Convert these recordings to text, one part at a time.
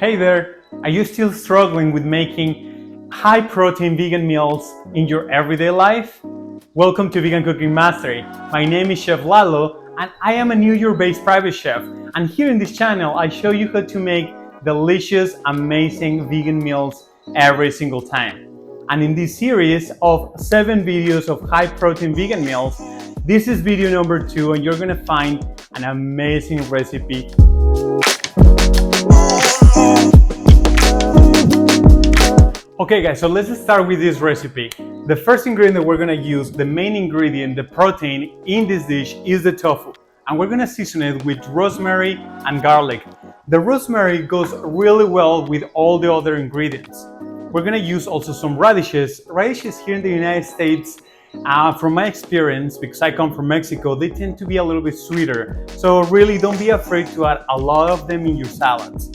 Hey there! Are you still struggling with making high-protein vegan meals in your everyday life? Welcome to Vegan Cooking Mastery. My name is Chef Lalo, and I am a New York-based private chef. And here in this channel, I show you how to make delicious, amazing vegan meals every single time. And in this series of 7 videos of high-protein vegan meals, this is video number 2, and you're gonna find an amazing recipe. Okay guys, so let's start with this recipe. The first ingredient that we're gonna use, the main ingredient, the protein in this dish, is the tofu. And we're gonna season it with rosemary and garlic. The rosemary goes really well with all the other ingredients. We're gonna use also some radishes. Radishes here in the United States, from my experience, because I come from Mexico, they tend to be a little bit sweeter. So really don't be afraid to add a lot of them in your salads.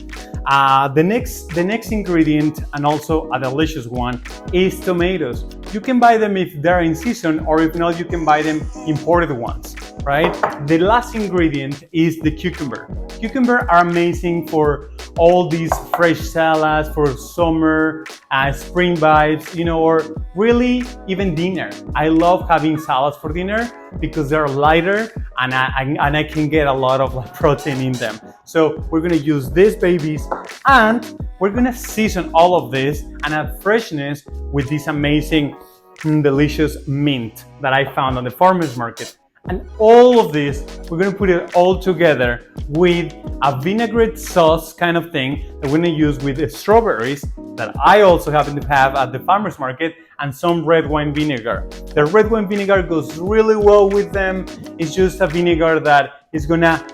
The next ingredient, and also a delicious one, is tomatoes. You can buy them if they're in season, or if not, you can buy them imported ones, right? The last ingredient is the cucumber. Cucumber are amazing for all these fresh salads, for summer, spring vibes, or really even dinner. I love having salads for dinner because they're lighter and I can get a lot of protein in them. So we're gonna use these babies, and we're gonna season all of this and add freshness with this amazing, delicious mint that I found on the farmer's market. And all of this, we're gonna put it all together with a vinaigrette sauce kind of thing that we're gonna use with the strawberries that I also happen to have at the farmer's market, and some red wine vinegar. The red wine vinegar goes really well with them. It's just a vinegar that is gonna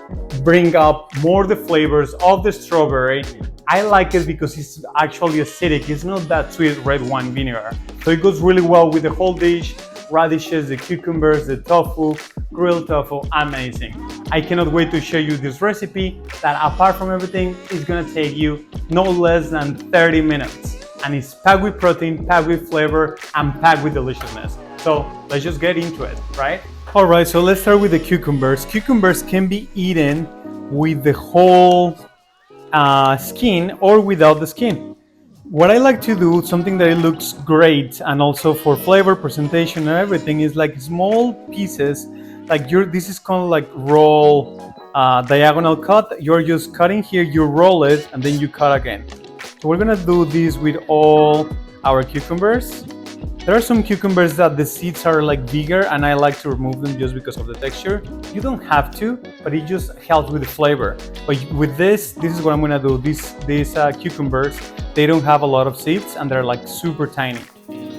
bring up more the flavors of the strawberry. I like it because it's actually acidic. It's not that sweet red wine vinegar. So it goes really well with the whole dish. Radishes, the cucumbers, the tofu, grilled tofu, amazing. I cannot wait to show you this recipe that, apart from everything, is gonna take you no less than 30 minutes. And it's packed with protein, packed with flavor, and packed with deliciousness. So let's just get into it, right? All right, so let's start with the cucumbers. Cucumbers can be eaten with the whole skin or without the skin. What I like to do, something that it looks great and also for flavor, presentation, and everything, is like small pieces. Like this is kind of like roll, diagonal cut. You're just cutting here, you roll it, and then you cut again. So we're gonna do this with all our cucumbers. There are some cucumbers that the seeds are like bigger, and I like to remove them just because of the texture. You don't have to, but it just helps with the flavor. But with this is what I'm gonna do. These cucumbers, they don't have a lot of seeds, and they're like super tiny.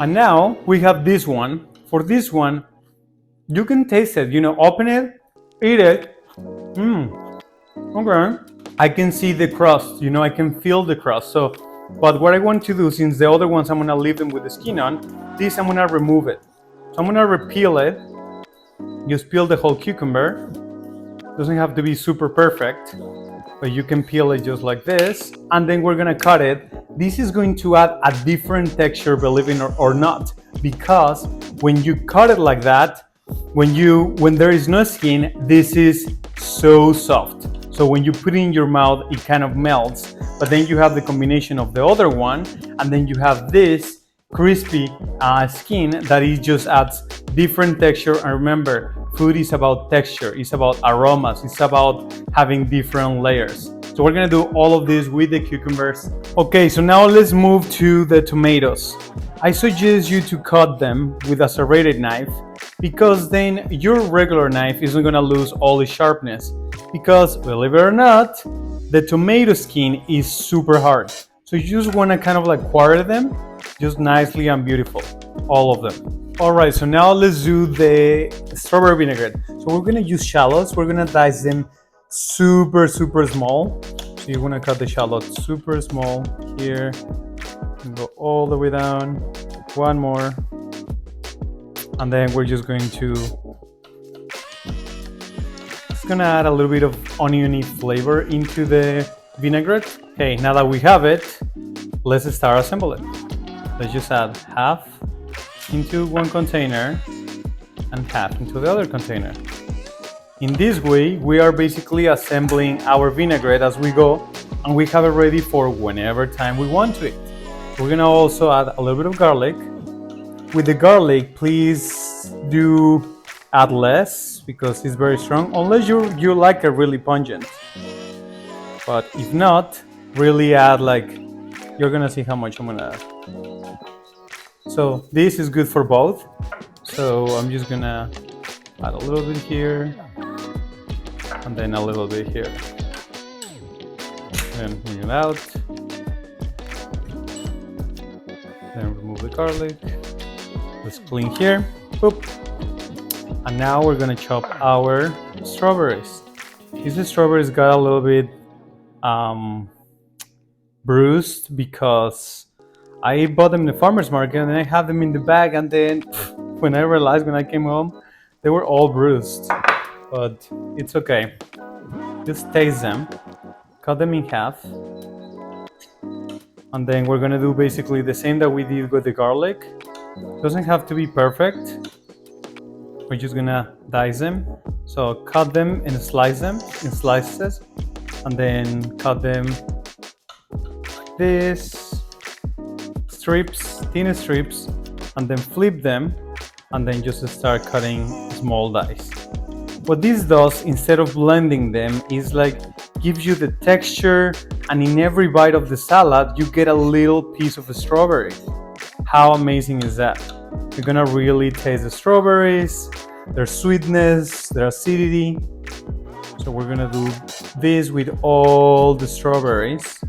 And now we have this one. For this one, you can taste it. Open it, eat it. Okay. I can see the crust. I can feel the crust. But what I want to do, since the other ones I'm gonna leave them with the skin on, this I'm gonna remove it. So I'm gonna repeel it. Just peel the whole cucumber. Doesn't have to be super perfect, but you can peel it just like this. And then we're gonna cut it. This is going to add a different texture, believe it or not, because when you cut it like that, when there is no skin, this is so soft. So when you put it in your mouth, it kind of melts. But then you have the combination of the other one, and then you have this crispy skin that it just adds different texture. And remember, food is about texture, it's about aromas, it's about having different layers. So we're gonna do all of this with the cucumbers. Okay, so now let's move to the tomatoes. I suggest you to cut them with a serrated knife, because then your regular knife isn't gonna lose all its sharpness. Because, believe it or not, the tomato skin is super hard. So you just wanna kind of like quarter them, just nicely and beautiful, all of them. All right, so now let's do the strawberry vinaigrette. So we're gonna use shallots. We're gonna dice them super small. So you wanna cut the shallots super small here, and go all the way down. One more. And then we're just going to gonna add a little bit of oniony flavor into the vinaigrette. Okay, now that we have it, let's start assembling it. Let's just add half into one container and half into the other container. In this way, we are basically assembling our vinaigrette as we go, and we have it ready for whenever time we want to eat. We're gonna also add a little bit of garlic. With the garlic, please do add less because it's very strong, unless you like it really pungent. But if not, really add like, you're gonna see how much I'm gonna add. So this is good for both. So I'm just gonna add a little bit here and then a little bit here. Then bring it out. Then remove the garlic. Let's clean here. Boop. And now we're gonna chop our strawberries. These strawberries got a little bit bruised because I bought them in the farmer's market and I have them in the bag, and then when I realized when I came home, they were all bruised. But it's okay. Just taste them, cut them in half, and then we're gonna do basically the same that we did with the garlic. Doesn't have to be perfect. We're just gonna dice them. So cut them and slice them in slices, and then cut them like this, strips, thin strips, and then flip them, and then just start cutting small dice. What this does, instead of blending them, is like gives you the texture, and in every bite of the salad you get a little piece of a strawberry. How amazing is that? You're gonna really taste the strawberries, their sweetness, their acidity. So we're gonna do this with all the strawberries.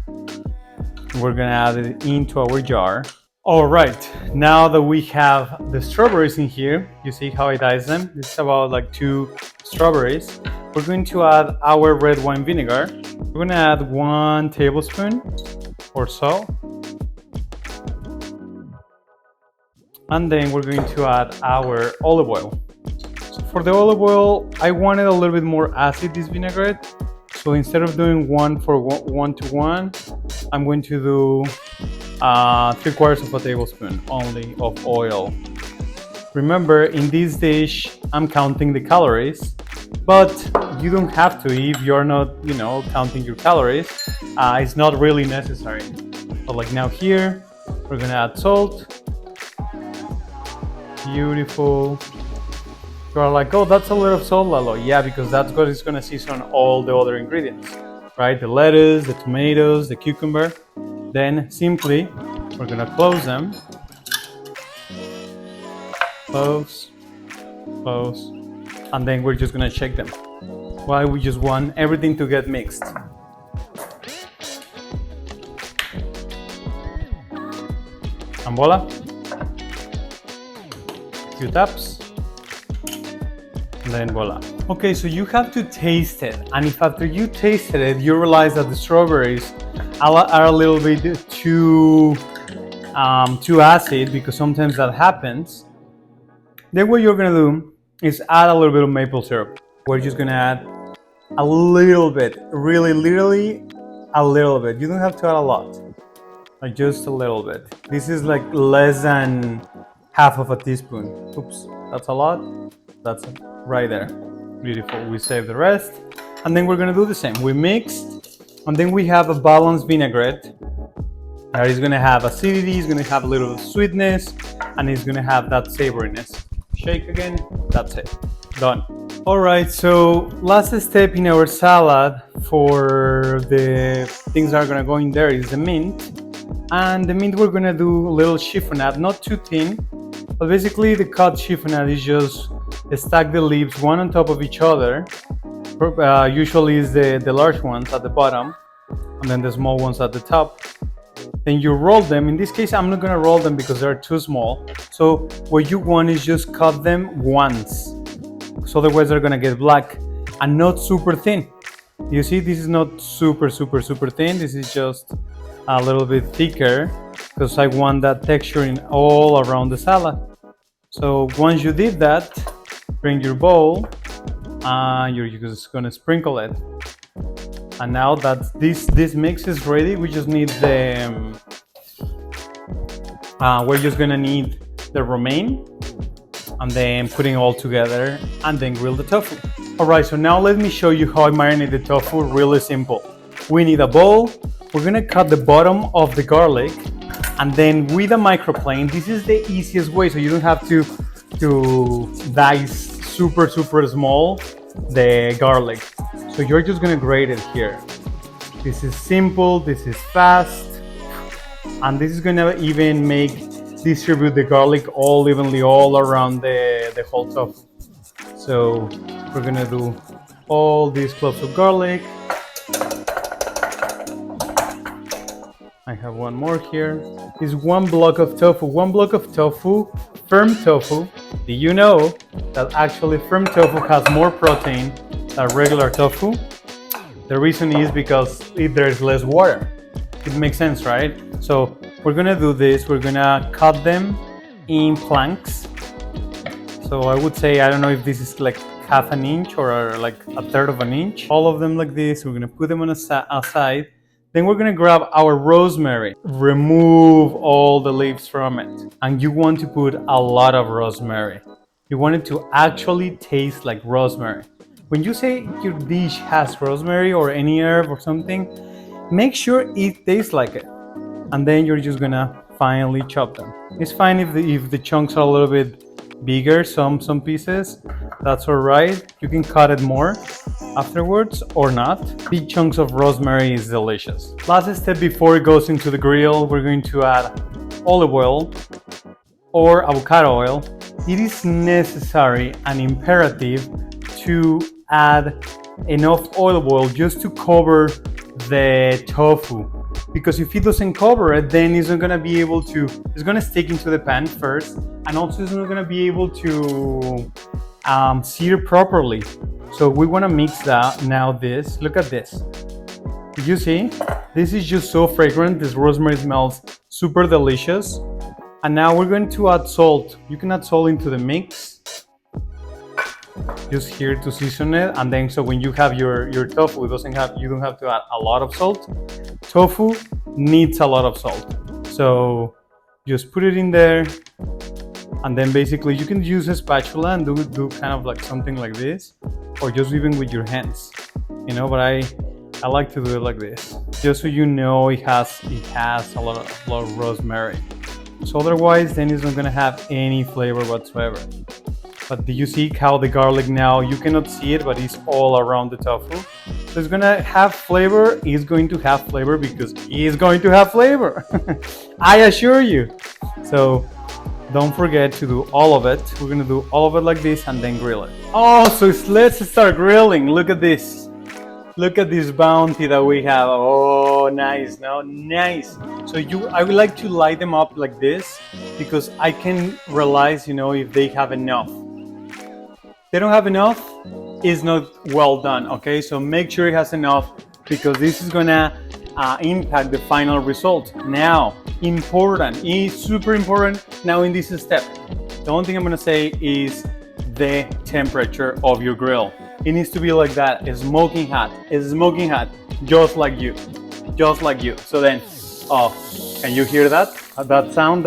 We're gonna add it into our jar. All right, now that we have the strawberries in here, you see how I dice them? This is about like 2 strawberries. We're going to add our red wine vinegar. We're gonna add 1 tablespoon or so. And then we're going to add our olive oil. So for the olive oil, I wanted a little bit more acid, this vinaigrette. So instead of doing 1 to 1, I'm going to do 3/4 of a tablespoon only of oil. Remember, in this dish, I'm counting the calories, but you don't have to if you're not, counting your calories. It's not really necessary. But like now here, we're gonna add salt. Beautiful. You are like, oh, that's a lot of salt, Lalo. Yeah, because that's what it's gonna season all the other ingredients, right? The lettuce, the tomatoes, the cucumber. Then simply, we're gonna close them. Close, close, and then we're just gonna shake them. Why? We just want everything to get mixed. And voila. Few taps, and then voila. Okay, so you have to taste it, and if after you tasted it, you realize that the strawberries are a little bit too acid, because sometimes that happens, then what you're gonna do is add a little bit of maple syrup. We're just gonna add a little bit, really literally a little bit. You don't have to add a lot, like just a little bit. This is like less than half of a teaspoon. Oops, that's a lot. That's right there. Beautiful. We save the rest, and then we're gonna do the same. We mixed, and then we have a balanced vinaigrette that is gonna have acidity, it's gonna have a little sweetness, and it's gonna have that savoriness. Shake again. That's it. Done. All right. So last step in our salad for the things that are gonna go in there is the mint. And the mint, we're gonna do a little chiffonade, not too thin, but basically the cut chiffonade is just stack the leaves one on top of each other. Usually is the large ones at the bottom, and then the small ones at the top. Then you roll them. In this case, I'm not gonna roll them because they're too small. So what you want is just cut them once, so otherwise they're gonna get black, and not super thin. You see, this is not super thin. This is just a little bit thicker because I want that texture in all around the salad. So once you did that, bring your bowl and you're just gonna sprinkle it. And now that this mix is ready, we just need we're just gonna need the romaine, and then putting it all together, and then grill the tofu. All right, so now let me show you how I marinate the tofu. Really simple. We need a bowl. we're gonna cut the bottom of the garlic, and then with a microplane, this is the easiest way, so you don't have to dice super small the garlic. So you're just gonna grate it here. This is simple, this is fast, and this is gonna even distribute the garlic all evenly all around the whole tofu. So we're gonna do all these cloves of garlic. I have one more here. Is 1 block of tofu. 1 block of tofu, firm tofu. Do you know that actually firm tofu has more protein than regular tofu? The reason is because there's less water. It makes sense, right? So we're gonna do this. We're gonna cut them in planks. So I would say, I don't know if this is like half an inch or like a third of an inch. All of them like this. We're gonna put them on a side. Then we're gonna grab our rosemary. Remove all the leaves from it. And you want to put a lot of rosemary. You want it to actually taste like rosemary. When you say your dish has rosemary or any herb or something, make sure it tastes like it. And then you're just gonna finely chop them. It's fine if the chunks are a little bit bigger, some pieces, that's all right. You can cut it more afterwards or not. Big chunks of rosemary is delicious. Last step before it goes into the grill, we're going to add olive oil or avocado oil. It is necessary and imperative to add enough olive oil just to cover the tofu, because if it doesn't cover it, then it's not gonna be able to, it's gonna stick into the pan first, and also it's not gonna be able to sear properly. So we wanna mix that. Now this, look at this. You see, this is just so fragrant. This rosemary smells super delicious. And now we're going to add salt. You can add salt into the mix, just here to season it. And then so when you have your tofu, you don't have to add a lot of salt. Tofu needs a lot of salt. So just put it in there. And then basically you can use a spatula and do kind of like something like this, or just even with your hands, you know, but I like to do it like this, just so you know it has a lot of rosemary. So otherwise, then it's not gonna have any flavor whatsoever. But do you see how the garlic now, you cannot see it, but it's all around the tofu. So it's gonna have flavor. It's going to have flavor because it's going to have flavor. I assure you. So don't forget to do all of it. We're gonna do all of it like this and then grill it. Oh, so let's start grilling. Look at this. Look at this bounty that we have. Oh, nice, no? Nice. So I would like to light them up like this because I can realize, you know, if they have enough. If they don't have enough, it's not well done, okay? So make sure it has enough because this is gonna impact the final result. Now, it's super important now in this step. The only thing I'm gonna say is the temperature of your grill. It needs to be like that, smoking hot, just like you. So then, oh, can you hear that? That sound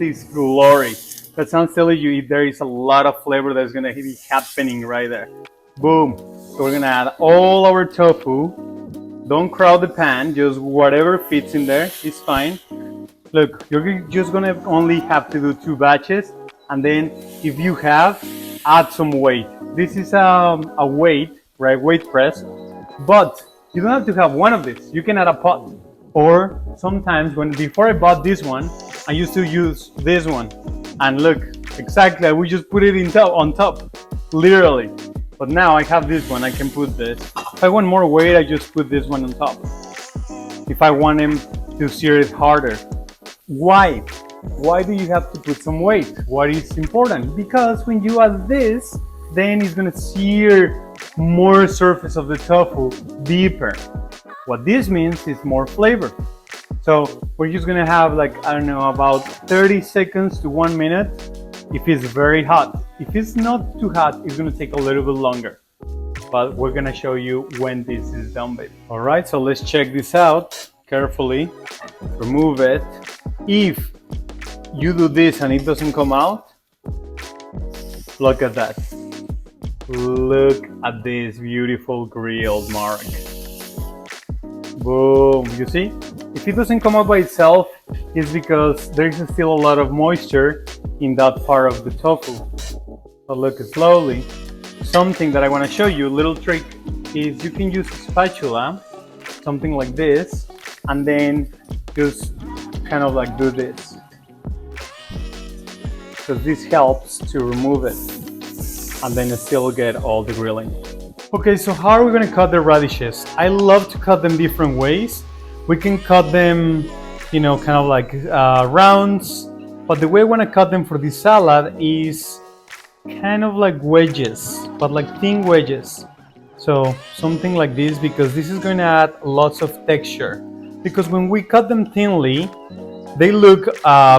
is glory. That sounds telling you there is a lot of flavor that's gonna be happening right there. Boom. So we're gonna add all our tofu. Don't crowd the pan, just whatever fits in there is fine. Look, you're just gonna only have to do 2 batches, and then if you have, add some weight. This is a weight, right? Weight press, but you don't have to have one of these. You can add a pot, or sometimes before I bought this one, I used to use this one, and look, exactly, we just put it on top, literally. But now I have this one, I can put this. If I want more weight, I just put this one on top. If I want him to sear it harder. Why? Why do you have to put some weight? What is important? Because when you add this, then it's gonna sear more surface of the tofu deeper. What this means is more flavor. So we're just gonna have like, I don't know, about 30 seconds to 1 minute if it's very hot. If it's not too hot, it's gonna take a little bit longer. But we're gonna show you when this is done, baby. All right, so let's check this out carefully. Remove it. If you do this and it doesn't come out, look at that. Look at this beautiful grilled mark. Boom, you see? If it doesn't come out by itself, it's because there's still a lot of moisture in that part of the tofu. So look, slowly. Something that I want to show you, a little trick, is you can use a spatula, something like this, and then just kind of like do this. Because this helps to remove it and then still get all the grilling. Okay, so how are we going to cut the radishes? I love to cut them different ways. We can cut them, kind of like rounds, but the way I want to cut them for this salad is kind of like wedges, but like thin wedges. So something like this, because this is going to add lots of texture. Because when we cut them thinly, they look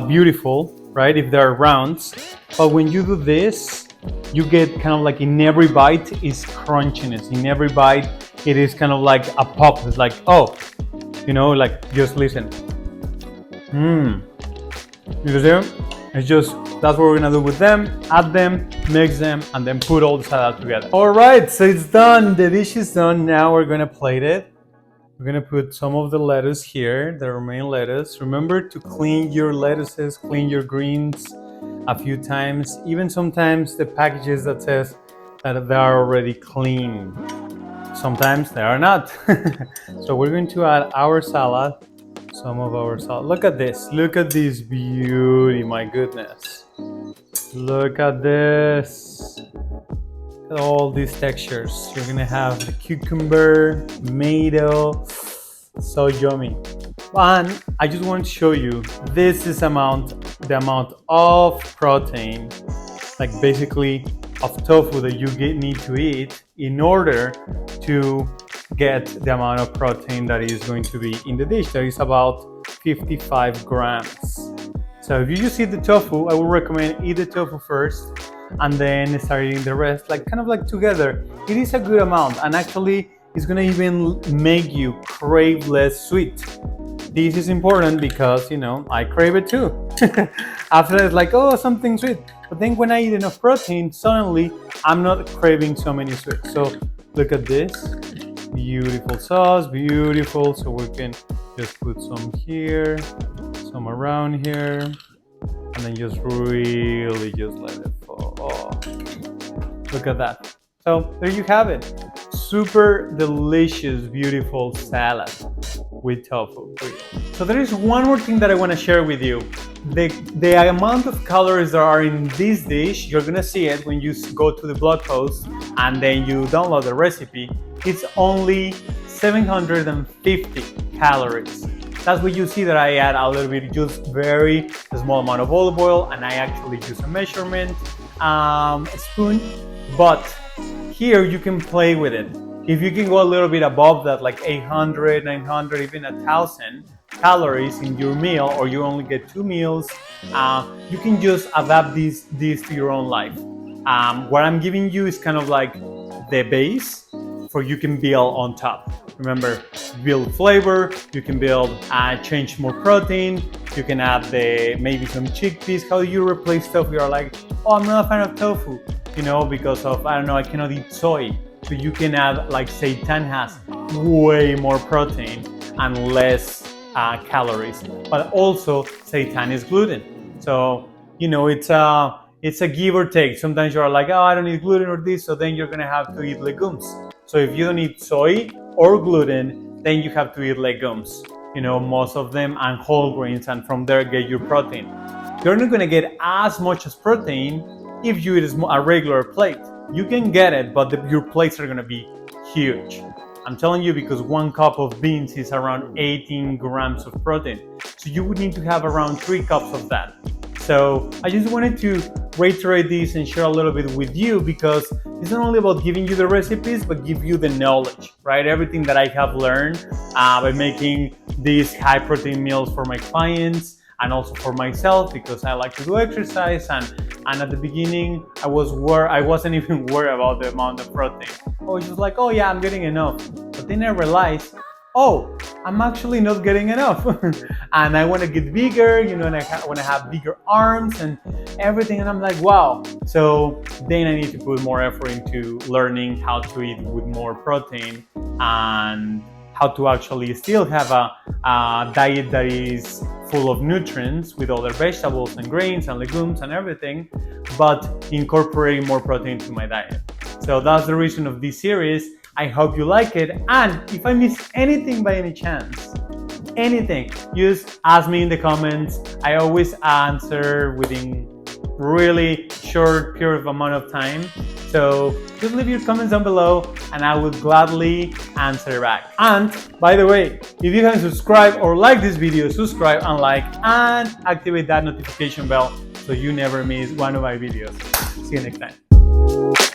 beautiful, right, if they're rounds. But when you do this, you get kind of like in every bite is crunchiness. In every bite, it is kind of like a pop. It's like, oh, like just listen. You see? It's just, that's what we're gonna do with them. Add them, mix them, and then put all the salad together. All right, so it's done. The dish is done. Now we're gonna plate it. We're gonna put some of the lettuce here, the romaine lettuce. Remember to clean your lettuces, clean your greens a few times. Even sometimes the packages that says that they are already clean. Sometimes they are not. So we're going to add our salad, some of our salad. Look at this. Look at this beauty, my goodness. Look at this. Look at all these textures. You're gonna have the cucumber, tomato, so yummy. And I just want to show you, this is the amount of protein, like basically of tofu that you need to eat in order to get the amount of protein that is going to be in the dish. That is about 55 grams. So if you just eat the tofu, I would recommend eat the tofu first and then start eating the rest, like kind of like together. It is a good amount, and actually it's gonna even make you crave less sweet. This is important because, I crave it too. After it's like, oh, something sweet. But then when I eat enough protein, suddenly I'm not craving so many sweets. So look at this. Beautiful sauce, beautiful. So we can just put some here, some around here, and then just really just let it fall. Oh, look at that. So there you have it. Super delicious, beautiful salad with tofu. So there is one more thing that I want to share with you. The amount of calories that are in this dish, you're gonna see it when you go to the blog post and then you download the recipe. It's only 750 calories. That's what you see that I add a little bit, just very small amount of olive oil, and I actually use a measurement spoon. But here you can play with it. If you can go a little bit above that, like 800, 900, even 1,000 calories in your meal, or you only get 2 meals, you can just adapt this to your own life. What I'm giving you is kind of like the base for you can build on top. Remember, build flavor, you can build, change more protein, you can add maybe some chickpeas. How do you replace tofu? You're like, oh, I'm not a fan of tofu, because of, I don't know, I cannot eat soy. So you can add, like seitan has way more protein and less calories, but also seitan is gluten. So, it's a give or take. Sometimes you're like, oh, I don't eat gluten or this, so then you're gonna have to eat legumes. So if you don't eat soy or gluten, then you have to eat legumes, most of them, and whole grains, and from there get your protein. You're not gonna get as much as protein if you eat a regular plate. You can get it, but your plates are gonna be huge. I'm telling you, because 1 cup of beans is around 18 grams of protein. So you would need to have around 3 cups of that. So I just wanted to reiterate this and share a little bit with you, because it's not only about giving you the recipes, but give you the knowledge, right? Everything that I have learned by making these high protein meals for my clients, and also for myself, because I like to do exercise, and at the beginning I wasn't even worried about the amount of protein. I was just like, oh yeah, I'm getting enough. But then I realized, oh, I'm actually not getting enough. And I want to get bigger, and I want to have bigger arms and everything. And I'm like, wow. So then I need to put more effort into learning how to eat with more protein and how to actually still have a diet that is full of nutrients with other vegetables and grains and legumes and everything, but incorporating more protein to my diet. So that's the reason of this series. I hope you like it, and if I miss anything by any chance, anything, just ask me in the comments. I always answer within really short period of amount of time. So just leave your comments down below and I will gladly answer back. And by the way, if you haven't subscribed or like this video, subscribe and like and activate that notification bell so you never miss one of my videos. See you next time.